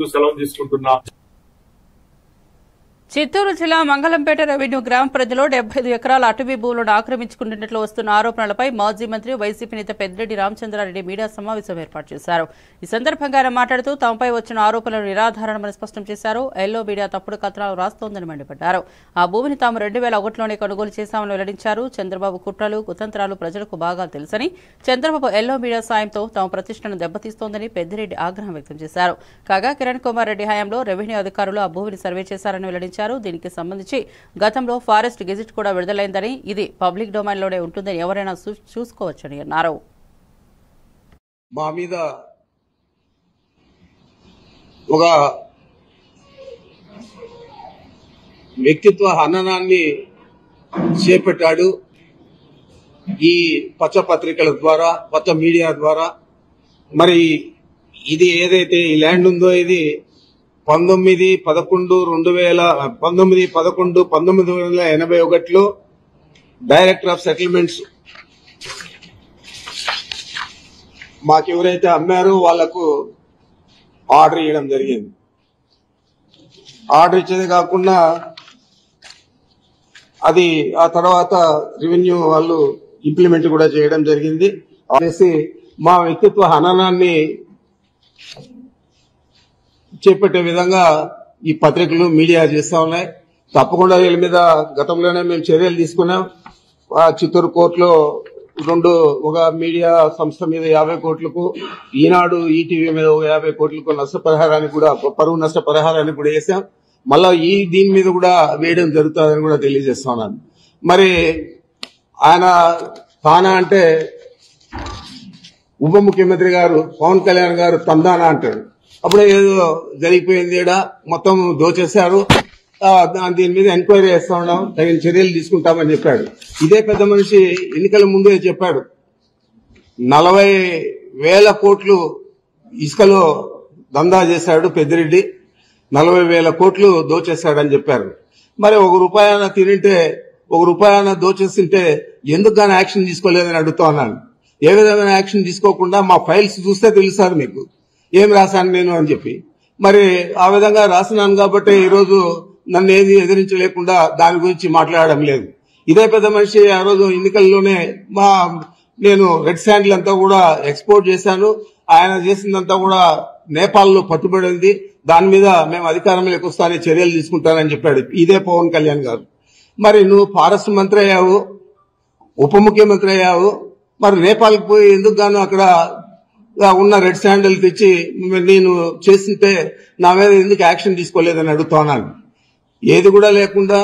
సెలవు తీసుకుంటున్నా. చిత్తూరు జిల్లా మంగళంపేట రెవెన్యూ గ్రామ పరిధిలో 75 ఎకరాల అటవీ భూములను ఆక్రమించుకున్నట్లు వస్తున్న ఆరోపణలపై మాజీ మంత్రి వైసీపీ నేత పెద్దిరెడ్డి రామచంద్రారెడ్డి మీడియా సమావేశం ఏర్పాటు చేశారు. ఈ సందర్భంగా ఆయన మాట్లాడుతూ తమపై వచ్చిన ఆరోపణలను నిరాధారణమని స్పష్టం చేశారు. ఎల్లో మీడియా తప్పుడు కథనాలు రాస్తోందని మండిపడ్డారు. ఆ భూమిని తాము 2001లోనే కొనుగోలు చేశామని వెల్లడించారు. చంద్రబాబు కుట్రలు కుతంత్రాలు ప్రజలకు బాగా తెలుసని, చంద్రబాబు ఎల్లో మీడియా సాయంతో తమ ప్రతిష్టను దెబ్బతీస్తోందని పెద్దిరెడ్డి ఆగ్రహం వ్యక్తం చేశారు. కాగా కిరణ్ కుమార్ రెడ్డి హయాంలో రెవెన్యూ అధికారులు ఆ భూమిని సర్వే చేశారని వెల్లడించారు. దీనికి సంబంధించి గతంలో ఫారెస్ట్ గెజిట్ కూడా విడుదలైందని, ఇది పబ్లిక్ డొమైన్లోనే ఉంటుందని ఎవరైనా చూసుకోవచ్చని అన్నారు. మా మీద ఒక వ్యక్తిత్వ హననాన్ని చేపట్టాడు. ఈ పచ్చ పత్రికల ద్వారా, పచ్చ మీడియా ద్వారా. మరి ఇది ఏదైతే ఈ ల్యాండ్ ఉందో ఇది 19/11/1981లో డైరెక్టర్ ఆఫ్ సెటిల్మెంట్స్ మాకు ఎవరైతే అమ్మారో వాళ్లకు ఆర్డర్ ఇవ్వడం జరిగింది. ఆర్డర్ ఇచ్చేది కాకుండా అది ఆ తర్వాత రెవెన్యూ వాళ్ళు ఇంప్లిమెంట్ కూడా చేయడం జరిగింది. అనేసి మా వ్యక్తిత్వ హననాన్ని చేపట్టే విధంగా ఈ పత్రికలు మీడియా చేస్తా ఉన్నాయి. తప్పకుండా వీళ్ళ మీద గతంలోనే మేము చర్యలు తీసుకున్నాం. చిత్తూరు కోర్టులో ఒక మీడియా సంస్థ మీద 50 కోట్లకు, ఈనాడు ఈటీవీ మీద 50 కోట్లకు నష్టపరిహారానికి కూడా, పరువు నష్టపరిహారానికి కూడా వేసాం. మళ్ళా దీని మీద కూడా వేయడం జరుగుతుందని కూడా తెలియజేస్తున్నాను. మరి ఆయన తానా అంటే ఉప ముఖ్యమంత్రి గారు పవన్ కళ్యాణ్ గారు తందానా అంటాడు. అప్పుడే ఏదో జరిగిపోయింది, ఈడ మొత్తం దోచేశారు, దీని మీద ఎంక్వైరీ చేస్తా ఉన్నాం, తగిన చర్యలు తీసుకుంటామని చెప్పాడు. ఇదే పెద్ద మనిషి ఎన్నికల ముందే చెప్పాడు 40,000 కోట్లు ఇసుకలో దందా చేశాడు పెద్దిరెడ్డి, 40,000 కోట్లు దోచేశాడని చెప్పారు. మరి ₹1 తినింటే, ₹1 దోచేస్తుంటే ఎందుకు గానీ యాక్షన్ తీసుకోలేదని అడుగుతా ఉన్నాను. ఏ విధమైన యాక్షన్ తీసుకోకుండా మా ఫైల్స్ చూస్తే తెలుస్తారు మీకు ఏం రాశాను నేను అని చెప్పి. మరి ఆ విధంగా రాసినాను కాబట్టి ఈరోజు నన్ను ఏది ఎదిరించలేకుండా దాని గురించి మాట్లాడడం లేదు. ఇదే పెద్ద మనిషి ఆ రోజు ఎన్నికల్లోనే నేను రెడ్ శాండిల్ అంతా కూడా ఎక్స్పోర్ట్ చేశాను, ఆయన చేసిందంతా కూడా నేపాల్లో పట్టుబడింది, దాని మీద మేము అధికారంలోకి వస్తానే చర్యలు తీసుకుంటానని చెప్పాడు ఇదే పవన్ కళ్యాణ్ గారు. మరి నువ్వు ఫారెస్ట్ మంత్రి అయ్యావు, ఉప ముఖ్యమంత్రి అయ్యావు, మరి నేపాల్కి పోయి ఎందుకు గాను అక్కడ ఉన్న రెడ్ శాండిల్ తెచ్చి నేను చేస్తుంటే నా మీద ఎందుకు యాక్షన్ తీసుకోలేదని అడుగుతున్నాను. ఏది కూడా లేకుండా